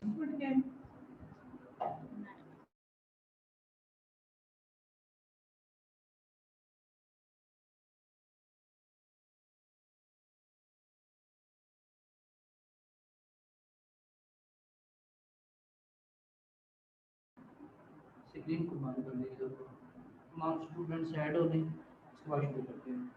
Minute क्या है? Screen को बंद कर दीजिए, तमाम स्टूडेंट्स ऐड हो गए, उसके बाद शुरू करते हैं।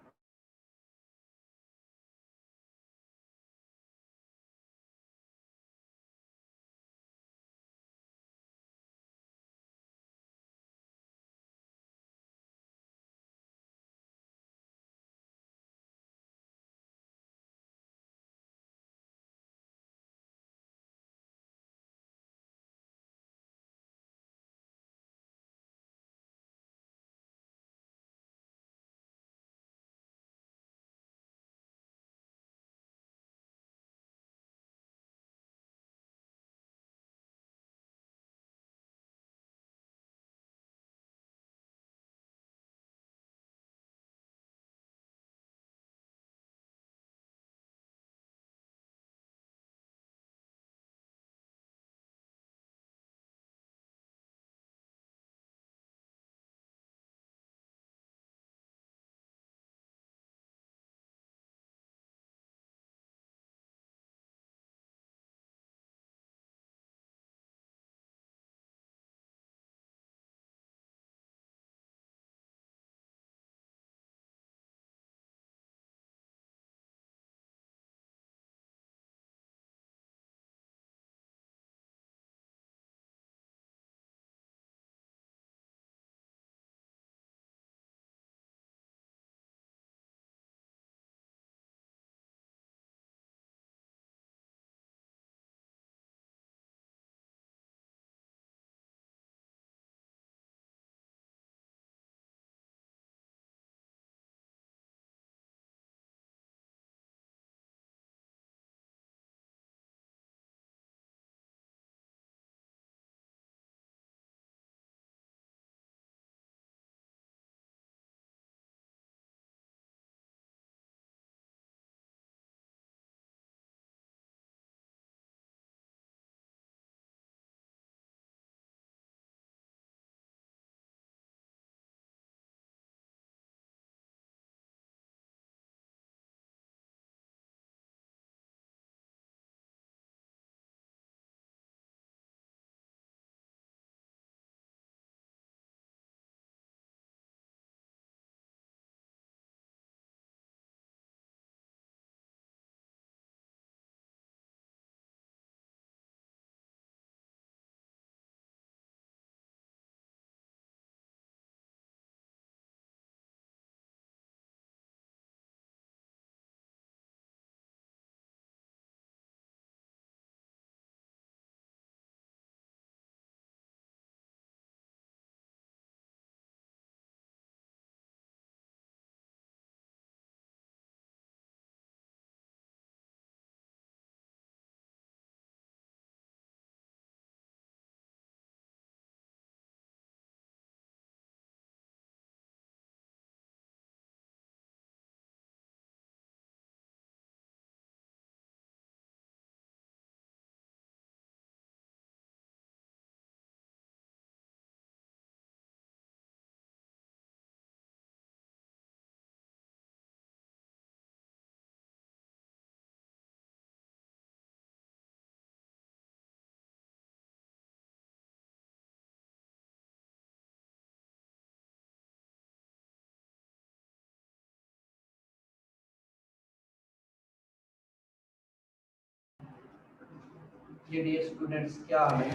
ये डियर स्टूडेंट्स क्या हाल है?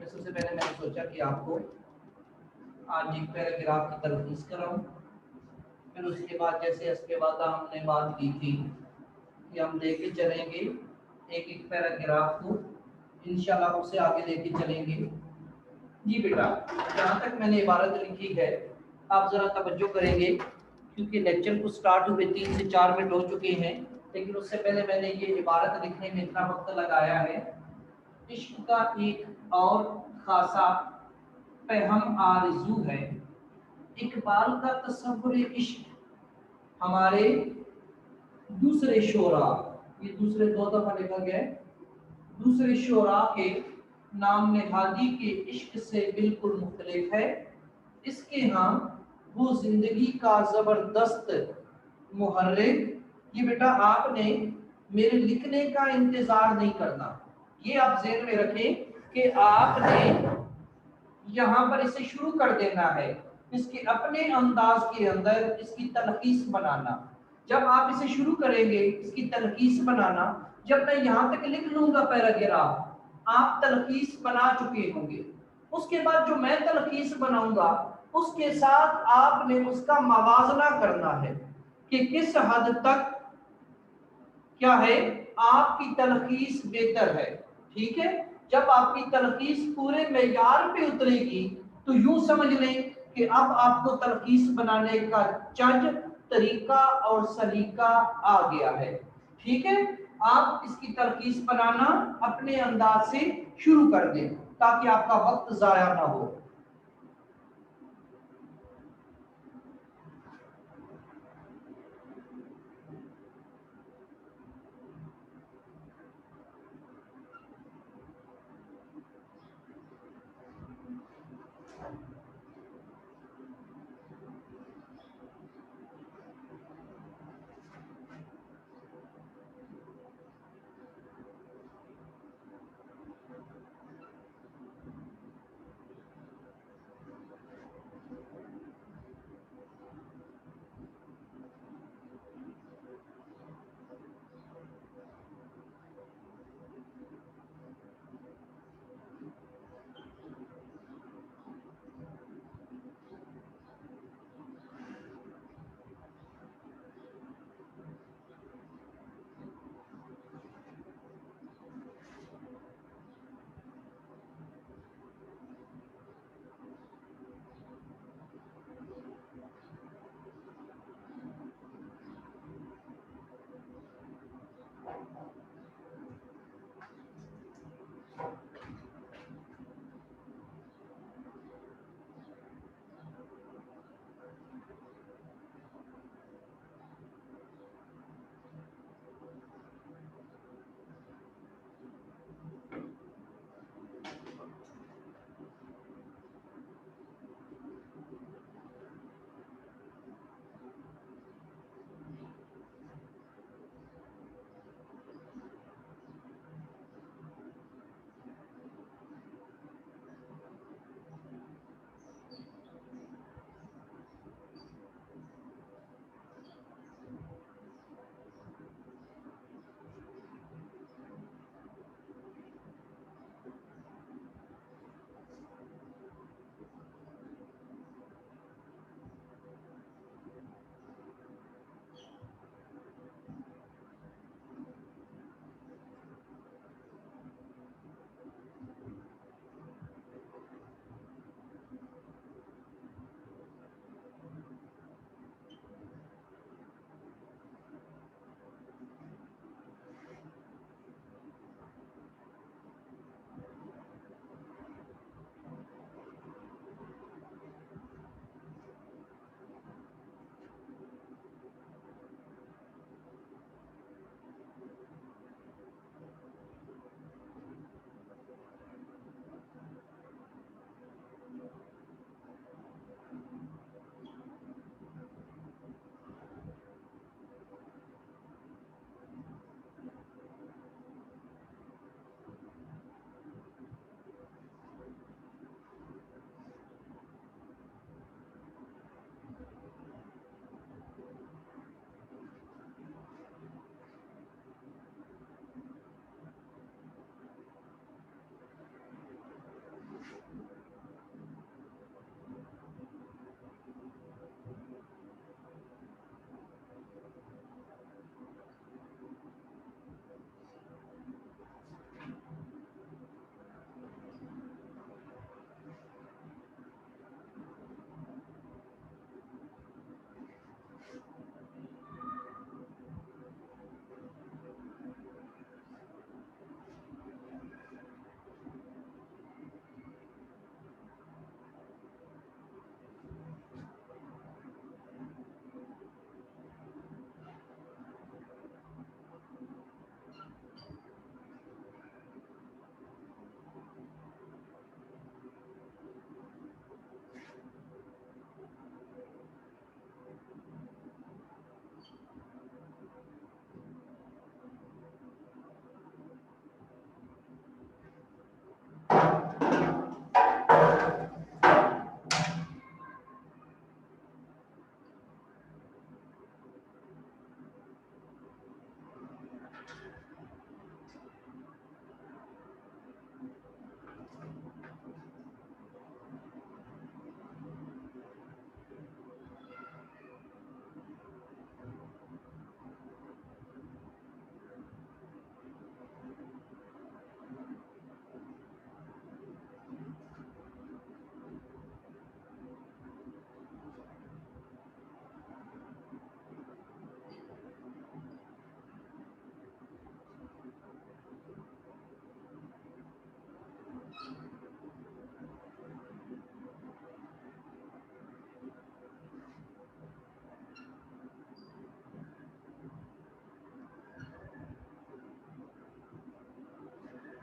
सबसे पहले मैंने सोचा कि आपको आज एक पैराग्राफ की तलखीस कराऊं, फिर उसके बाद जैसे इसके बाद हमने बात की थी कि हम लेके चलेंगे एक एक पैराग्राफ को, इंशाल्लाह उससे आगे लेके चलेंगे। जी बेटा, जहाँ तक मैंने इबारत लिखी है आप ज़रा तवज्जो करेंगे, क्योंकि लेक्चर को स्टार्ट हुए 3 से 4 मिनट हो चुके हैं, लेकिन उससे पहले मैंने ये इबारत लिखने में इतना वक्त लगाया है। इश्क का एक और खासा पहम आरज़ू है, इकबाल का तस्वुर इश्क हमारे दूसरे शोरा, ये दूसरे 2 दफा लिखा गया है, दूसरे शोरा के नाम नेहादी के इश्क से बिल्कुल मुख्तलिफ है। इसके यहाँ वो जिंदगी का जबरदस्त मुहर्रिर। ये बेटा आपने मेरे लिखने का इंतजार नहीं करना, ये आप ज़हन में रखें कि आपने यहाँ पर इसे शुरू कर देना है, इसके अपने अंदाज के अंदर इसकी तलखीस बनाना। जब आप इसे शुरू करेंगे इसकी तलखीस बनाना, जब मैं यहाँ तक लिख लूंगा पैराग्राफ, आप तलखीस बना चुके होंगे। उसके बाद जो मैं तलखीस बनाऊंगा उसके साथ आपने उसका मवाजना करना है कि किस हद तक क्या है आपकी तलखीस बेहतर है। ठीक है, जब आपकी तलखीस पूरे मेयार पे उतरेगी तो यूं समझ लें कि अब आपको तलखीस बनाने का चज, तरीका और सलीका आ गया है। ठीक है, आप इसकी तलखीस बनाना अपने अंदाज से शुरू कर दें ताकि आपका वक्त जाया ना हो।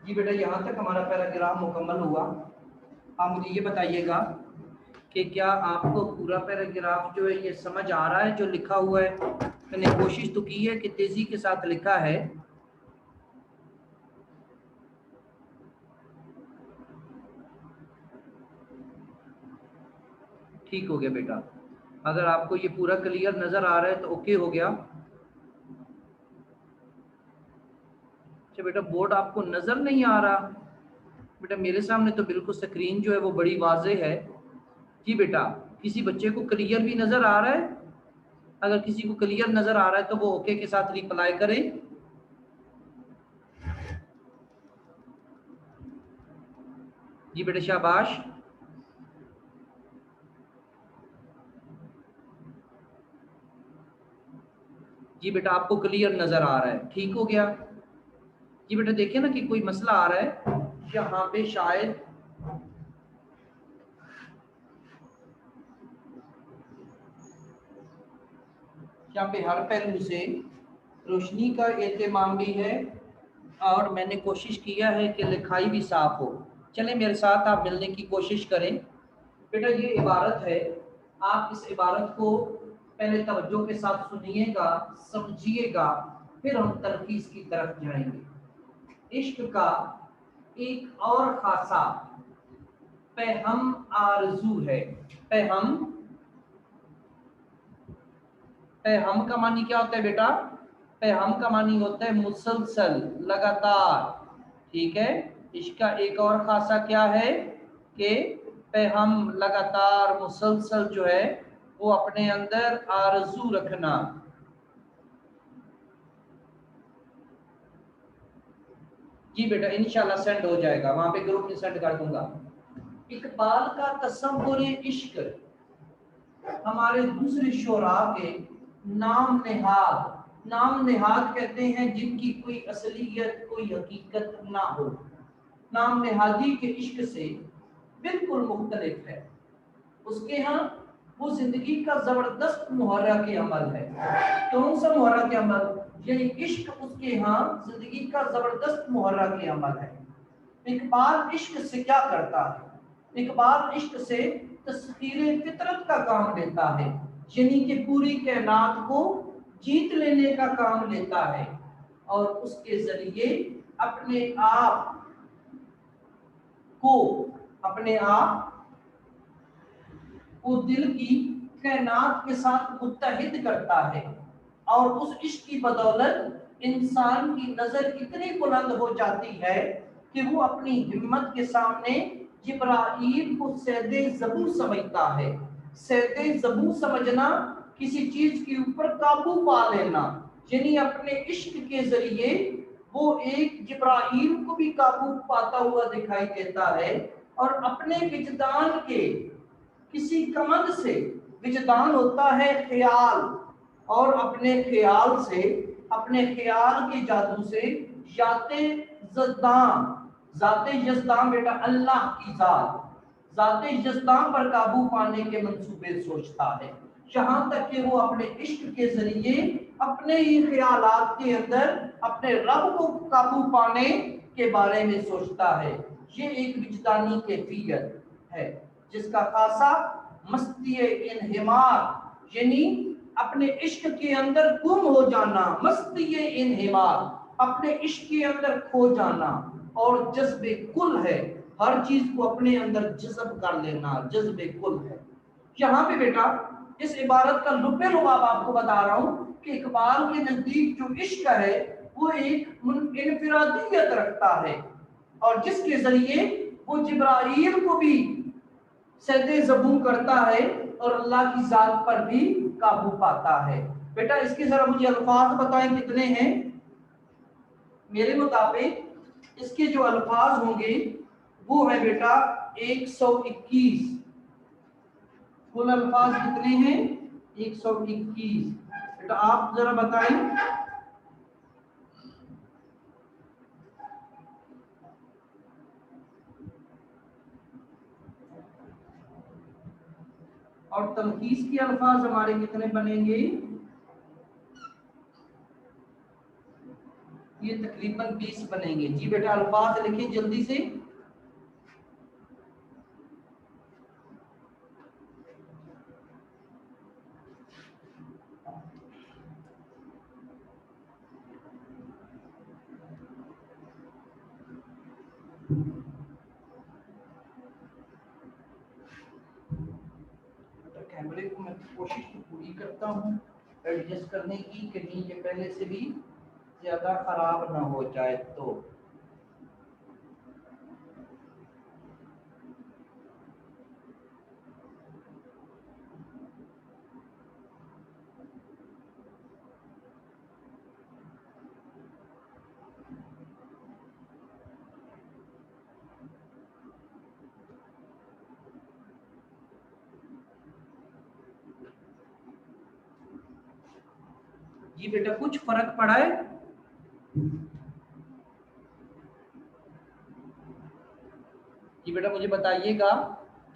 जी बेटा, यहाँ तक हमारा पैराग्राफ मुकम्मल हुआ। आप मुझे ये बताइएगा कि क्या आपको पूरा पैराग्राफ जो है ये समझ आ रहा है जो लिखा हुआ है? मैंने कोशिश तो की है कि तेजी के साथ लिखा है। ठीक हो गया बेटा। अगर आपको ये पूरा क्लियर नजर आ रहा है तो ओके हो गया। अच्छा बेटा, बोर्ड आपको नजर नहीं आ रहा? बेटा मेरे सामने तो बिल्कुल स्क्रीन जो है वो बड़ी वाज़ेह है। जी बेटा, किसी बच्चे को क्लियर भी नजर आ रहा है? अगर किसी को क्लियर नजर आ रहा है तो वो ओके के साथ रिप्लाई करें। जी बेटा शाबाश। जी बेटा आपको क्लियर नजर आ रहा है, ठीक हो गया। जी बेटा देखिए ना कि कोई मसला आ रहा है यहाँ पे, शायद यहाँ पे हर पहलू से रोशनी का एहतमाम भी है और मैंने कोशिश किया है कि लिखाई भी साफ हो। चलें मेरे साथ आप मिलने की कोशिश करें। बेटा ये इबारत है, आप इस इबारत को पहले तवज्जो के साथ सुनिएगा, समझिएगा, फिर हम तलखीस की तरफ जाएंगे। इश्क का एक और खासा पैहम आरजू है। पैहम, पैहम का मानी क्या होता है बेटा? पैहम का मानी होता है मुसलसल, लगातार। ठीक है, इसका एक और खासा क्या है कि पैहम लगातार मुसलसल जो है वो अपने अंदर आरजू रखना। जी बेटा इंशाल्लाह सेंड हो जाएगा, वहां पे ग्रुप में सेंड कर दूंगा। इकबाल का तसव्वुर इश्क हमारे दूसरे शोरा के नाम नेहाद, नाम नेहाद कहते हैं जिनकी कोई असलियत कोई हकीकत ना हो। नाम नेहादी के इश्क से बिल्कुल मुख्तलिफ है। उसके यहाँ वो जिंदगी का जबरदस्त मुहर्रक अमल है। कौन सा मुहर्रक अमल? यानी इश्क उसके यहाँ जिंदगी का जबरदस्त मुहर्रक अमल है। इकबाल इश्क से क्या करता है? इकबाल इश्क से तस्खीर फितरत का काम लेता है, यानी कि पूरी कायनात को जीत लेने का काम लेता है और उसके जरिए अपने आप को, अपने आप को दिल की कायनात के साथ मुत्तहिद करता है और उस इश्क की बदौलत इंसान की नजर इतनी बुलंद हो जाती है कि वो अपनी हिम्मत के सामने जिब्राईल को सैदे ज़बू समझता है। सैदे ज़बू समझना, किसी चीज के ऊपर काबू पा लेना, यानी अपने इश्क के जरिए वो एक जिब्राईल को भी काबू पाता हुआ दिखाई देता है और अपने विजदान के किसी कमंद से, विजदान होता है ख्याल, और अपने ख्याल से, अपने ख्याल के जादू से जाते यज़दान, जाते यज़दान बेटा अल्लाह की जात, जाते यज़दान पर काबू पाने के मंसूबे सोचता है। यहाँ तक कि वो अपने इश्क के जरिए अपने ही ख्यालात के अंदर अपने रब को काबू पाने के बारे में सोचता है। ये एक विजदानी कैफियत है जिसका खासा मस्ती इन्हिमार, यानी अपने इश्क के अंदर गुम हो जाना, मस्ती इन्हिमार, अपने इश्क के अंदर खो जाना, और जज्बे कुल है, हर चीज को अपने अंदर जज्ब कर लेना, जज्बे कुल है। यहाँ पे बेटा इस इबारत का लुब्बे लुबाब आपको बता रहा हूँ कि इकबाल के नजदीक जो इश्क है वो एक इनफिरादियत रखता है और जिसके जरिए वो जिब्राईल को भी सैदे ज़बू करता है और अल्लाह की जात पर भी काबू पाता है। बेटा इसके जरा मुझे अल्फाज बताएं कितने हैं? मेरे मुताबिक इसके जो अल्फाज होंगे वो है बेटा 121। कुल अल्फाज कितने हैं? 121। बेटा आप जरा बताएं। और तलखीस के अल्फाज हमारे कितने बनेंगे? ये ये तकरीबन 20 बनेंगे। जी बेटा अल्फाज लिखिए जल्दी से। कैमरे को मैं कोशिश तो पूरी करता हूँ एडजस्ट करने की, कहीं ये पहले से भी ज्यादा खराब ना हो जाए तो। जी बेटा कुछ फर्क पड़ा है? जी बेटा मुझे बताइएगा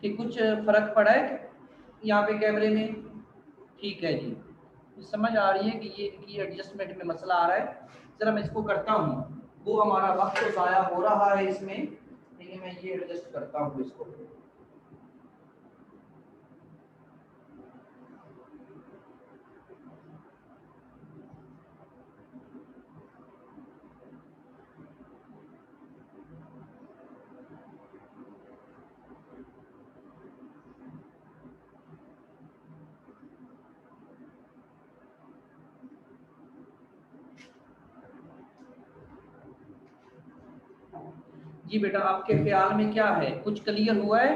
कि कुछ फर्क पड़ा है यहाँ पे कैमरे में? ठीक है जी, समझ आ रही है कि ये इनकी एडजस्टमेंट में मसला आ रहा है। जरा मैं इसको करता हूँ, वो हमारा वक्त तो ज़ाया हो रहा है इसमें, लेकिन मैं ये एडजस्ट करता हूँ इसको। जी बेटा आपके ख्याल में क्या है, कुछ क्लियर हुआ है?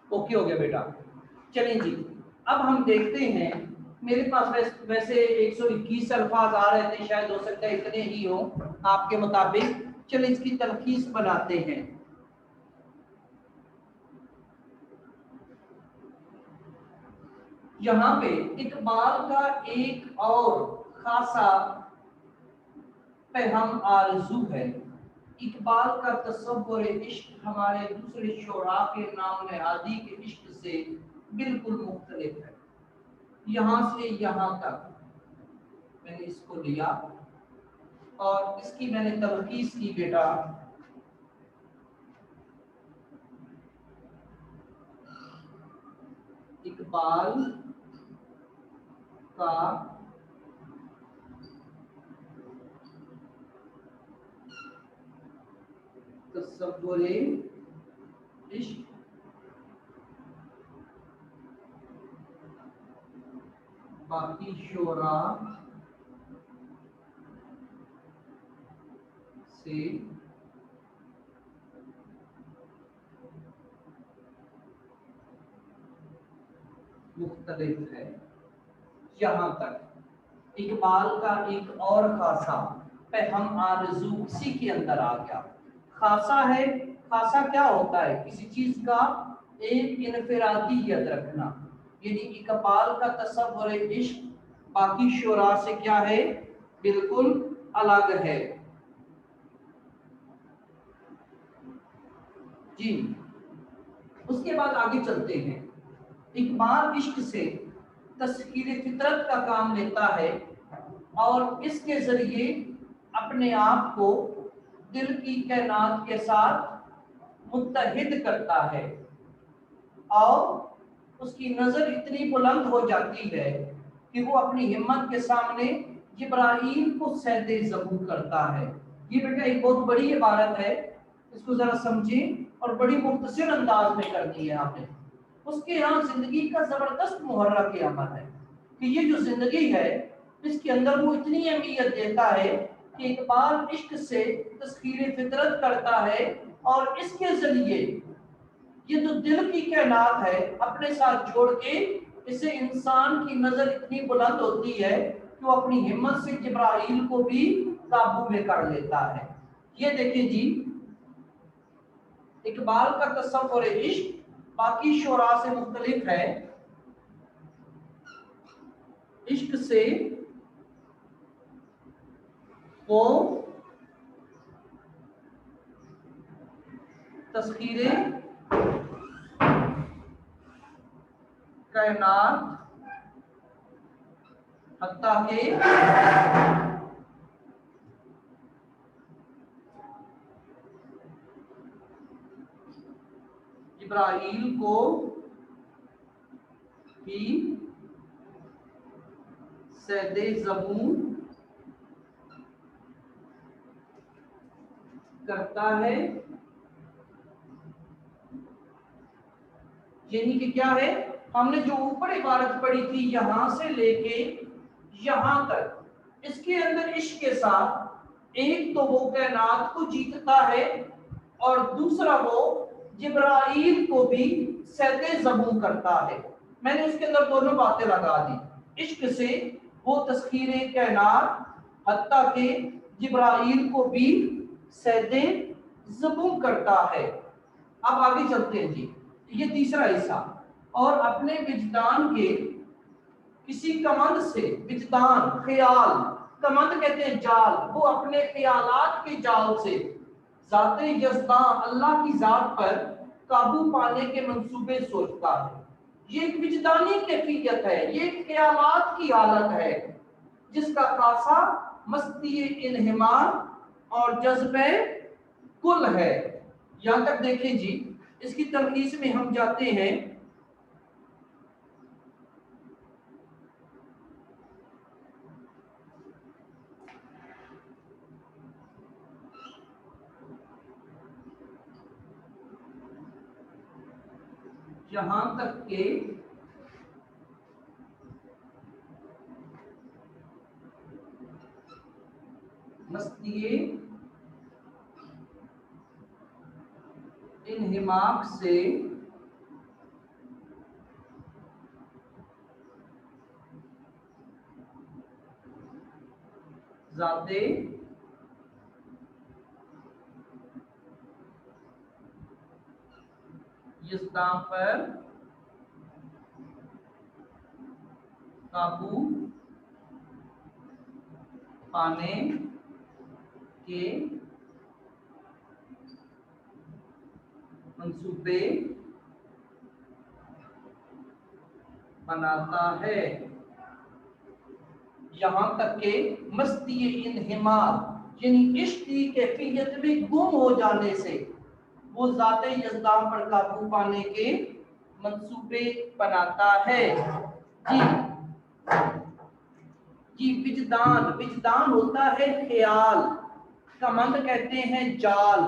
ओके हो गया बेटा। चलिए जी, अब हम देखते हैं। मेरे पास वैसे 121 अल्फाज आ रहे थे, शायद हो सकता है इतने ही हो आपके मुताबिक। चलिए इसकी तलखीस बनाते हैं। यहाँ पे इकबाल का एक और खासा पैगाम आरज़ू है। इकबाल का तसव्वुर इश्क हमारे दूसरे शोरा के नाम नहादी के इश्क से बिल्कुल मुख्तलिफ है। यहाँ से यहाँ तक मैंने इसको लिया और इसकी मैंने तलखीस की बेटा। इकबाल का तसव्वुर इश्क बाकी शोरा से मुख्तलिफ है। यहाँ तक इकबाल का एक और खासा पैगाम आरज़ू इसी के अंदर आ गया। खासा है, खासा क्या होता है? किसी चीज का एक इनफिरादियत रखना, यानी इकबाल का तसव्वुर इश्क बाकी शुरा से क्या है, बिल्कुल अलग है। जी उसके बाद आगे चलते हैं। इकबाल इश्क से तस्कीर फितरत का काम लेता है और इसके जरिए अपने आप को दिल की कायनात के साथ मुत्तहिद करता है और उसकी नजर इतनी बुलंद हो जाती है कि वो अपनी हिम्मत के सामने जिब्राईल को सैदे ज़बू करता है। ये बेटा एक बहुत बड़ी इबारत है, इसको जरा समझें और बड़ी मुख्तसर अंदाज में करनी है आपने। उसके यहाँ जिंदगी का जबरदस्त मुहर्रक अमल है कि ये जो जिंदगी है इसके अंदर वो इतनी अहमियत देता है कि इकबाल इश्क से तस्खीर फितरत करता है और इसके जरिए ये जो दिल की कायनात है अपने साथ जोड़ के इसे इंसान की नजर इतनी बुलंद होती है कि वो अपनी हिम्मत से जिब्राईल को भी काबू में कर लेता है। ये देखिए जी, इकबाल का तसव्वुर इश्क बाकी शोरा से मुख्तलिफ है। इश्क से वो तस्खीरें कायनात हत्ता के जिब्राइल को भी सैदे ज़बूं करता है। यानी कि क्या है, हमने जो ऊपर इबारत पढ़ी थी यहां से लेके यहां तक, इसके अंदर इश्क के साथ एक तो वो कायनात को जीतता है और दूसरा वो जिब्राइल को भी सैदे ज़बूं करता है। मैंने उसके अंदर दोनों बातें लगा दी। इश्क से वो तस्खीरे कायनात हत्ता के जिब्राइल को भी सैदे ज़बूं करता है। अब आगे चलते हैं जी, ये तीसरा हिस्सा। और अपने विजदान के किसी कमंद से, विजदान ख्याल, कमंद कहते हैं जाल, वो अपने ख्यालात के जाल से ज़ाते यज़दा अल्लाह की ज़ात पर काबू पाने के मंसूबे सोचता है। ये एक विजदानी कैफियत है, ये ख्यालात की हालत है जिसका खासा मस्ती इन्हिमार और जज्बे कुल है। यहां तक देखें जी, इसकी तलखीस में हम जाते हैं। यहां तक के मस्तिए इन्हिमाक से ज़ाते यज़दा पर काबू पाने के मंसूबे बनाता है। यहां तक के मस्ती इन्हिमार यानी इश्क की कैफियत में गुम हो जाने से वो ज़ाते यज़दा पर काबू पाने के मंसूबे बनाता है। जी जी, विजदान, विजदान होता है ख्याल, कमंद कहते हैं जाल।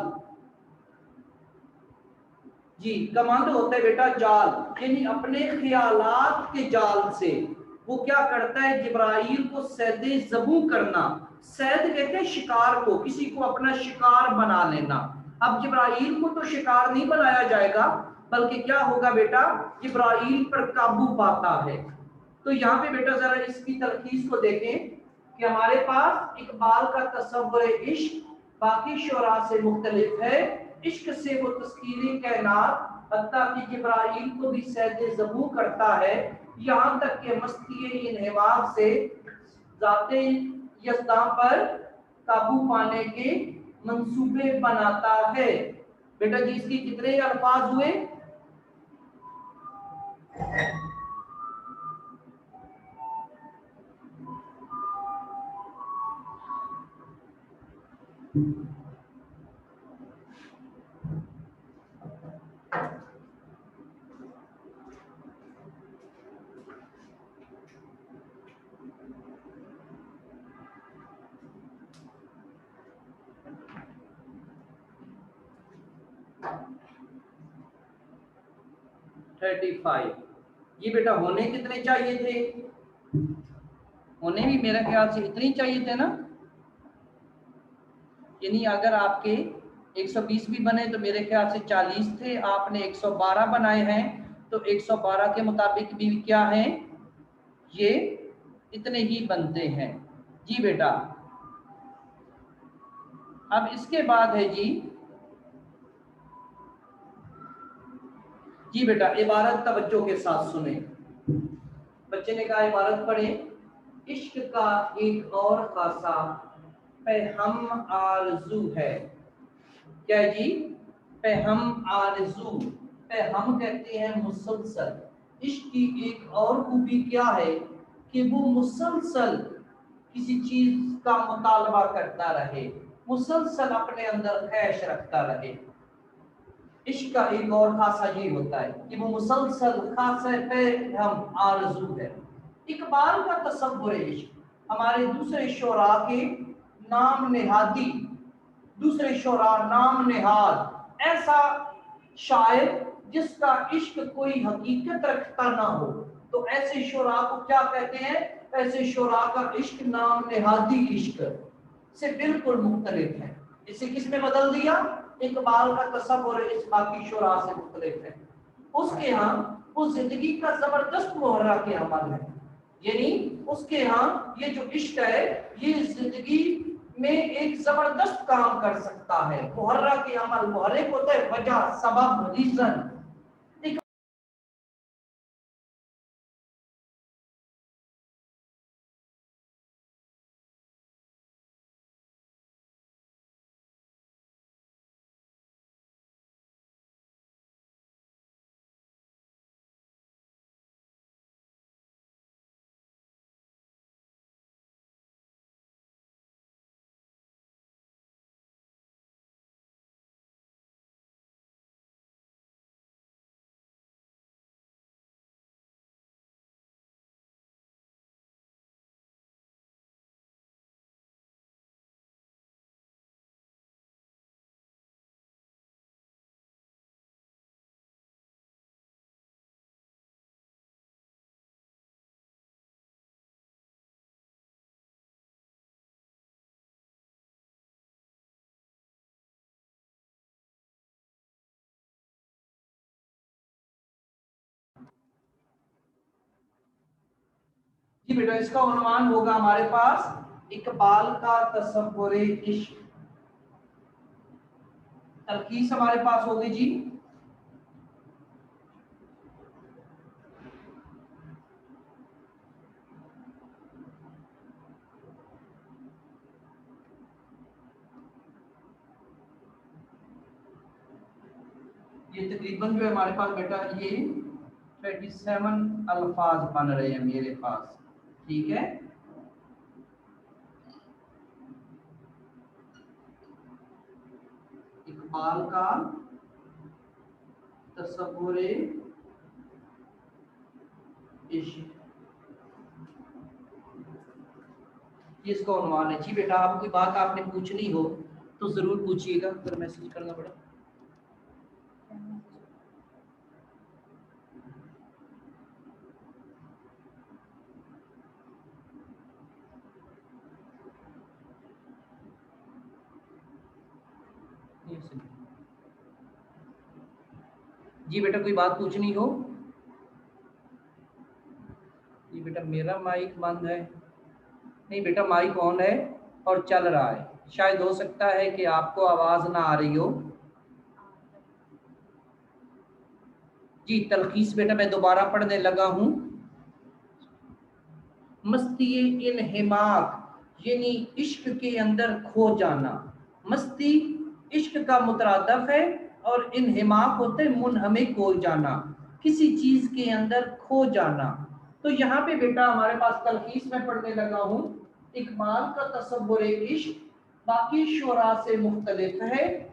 जी, कमंद होता है बेटा जाल, यानी अपने ख्यालात के जाल से वो क्या करता है, जिब्राइल को सैदे ज़बूं करना। सैद कहते हैं शिकार को, किसी को अपना शिकार बना लेना। अब जिब्राइल को तो शिकार नहीं बनाया जाएगा, बल्कि क्या होगा बेटा, जिब्राइल पर काबू पाता है। तो यहाँ पे बेटा जरा इसकी तलखीस को देखें कि हमारे पास इकबाल का तसव्वुर इश्क बाकी शुरा से मुख्तलिफ है। इश्क से वो तस्कीरी कायनात हत्ता कि जिब्राइल को भी सैदे ज़बूं करता है, यहाँ तक कि मस्ती इन्हिमाक से ज़ाते यज़दा पर काबू पाने के मंसूबे बनाता है। बेटा जी इसकी कितने अल्फाज हुए? ये बेटा होने कितने चाहिए थे? होने भी मेरे ख्याल से इतने ही चाहिए थे ना। यानी अगर आपके 120 भी बने तो मेरे ख्याल से 40 थे, आपने 112 बनाए हैं, तो 112 के मुताबिक भी क्या है, ये इतने ही बनते हैं। जी बेटा अब इसके बाद है जी बेटा इबारत तवज्जो के साथ सुने। बच्चे ने कहा इबारत पढ़े। इश्क का एक और खासा पैहम आरज़ू है। क्या जी? पैहम आरज़ू, पैहम कहते हैं मुसलसल, इश्क की एक और खूबी क्या है कि वो मुसलसल किसी चीज का मुतालबा करता रहे, मुसलसल अपने अंदर ख्वाहिश रखता रहे। इश्क का एक और खासा ये होता है कि वो मुसलसल खासा हम आरज़ू है। इकबाल का तसव्वुर इश्क हमारे दूसरे शोरा के नाम नेहादी, दूसरे शोरा नाम नेहाद ऐसा शायर जिसका इश्क कोई हकीकत रखता ना हो, तो ऐसे शोरा को क्या कहते हैं? ऐसे शोरा का इश्क नाम नेहादी इश्क से बिल्कुल मुख्तलिफ है। इसे किसने बदल दिया? इकबाल का तसव्वुर इस बाकी शुरा से मुख्तलिफ है। उसके यहाँ वो जिंदगी का जबरदस्त मुहर्रा के अमल है, यानी उसके यहाँ ये जो इश्क है ये जिंदगी में एक जबरदस्त काम कर सकता है। मुहर्रा के अमल, मुहर्रिक होता है वजह, सबब, रीजन। जी बेटा, इसका उन्वान होगा हमारे पास इकबाल का तसव्वुर इश्क। तलखीस हमारे पास होगी जी। ये तकरीबन जो है हमारे पास बेटा ये 27 अल्फाज बन रहे हैं मेरे पास, ठीक है। इकबाल का तसव्वुर इश्क, ये इसका उन्वान है जी बेटा। आप कोई बात आपने पूछनी हो तो जरूर पूछिएगा, फिर मैसेज करना पड़ा। जी बेटा, कोई बात पूछनी हो? जी बेटा, मेरा माइक बंद है। नहीं बेटा, माइक ऑन है और चल रहा है। शायद हो सकता है कि आपको आवाज ना आ रही हो। जी तलखीस बेटा मैं दोबारा पढ़ने लगा हूँ। मस्ती इन्हिमाक यानी इश्क के अंदर खो जाना। मस्ती इश्क का मुतरादफ है और इन्हिमाक होते हैं मुनहमिक हो जाना, किसी चीज के अंदर खो जाना। तो यहाँ पे बेटा हमारे पास तलखीस में पढ़ने लगा हूँ, इकबाल का तसव्वुर इश्क बाकी शुरा से मुख्तलिफ है।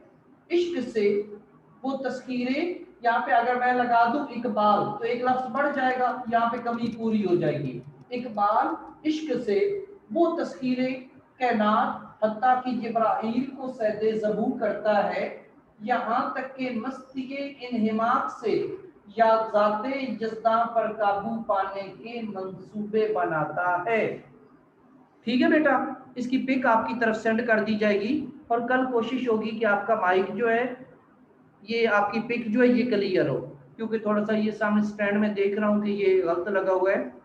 इश्क से वो तस्कीरें, यहाँ पे अगर मैं लगा दूं इकबाल तो एक लफ्ज बढ़ जाएगा, यहाँ पे कमी पूरी हो जाएगी। इकबाल इश्क से वो तस्कीरें कैनात हत्ता कि जिब्राइल को सैदे ज़बू करता है, यहाँ तक के मस्ती इन्हिमाक से या ज़ाते जज़्बा पर काबू पाने के मंसूबे बनाता है। ठीक है बेटा, इसकी पिक आपकी तरफ सेंड कर दी जाएगी और कल कोशिश होगी कि आपका माइक जो है, ये आपकी पिक जो है ये क्लियर हो, क्योंकि थोड़ा सा ये सामने स्टैंड में देख रहा हूँ कि ये गलत लगा हुआ है।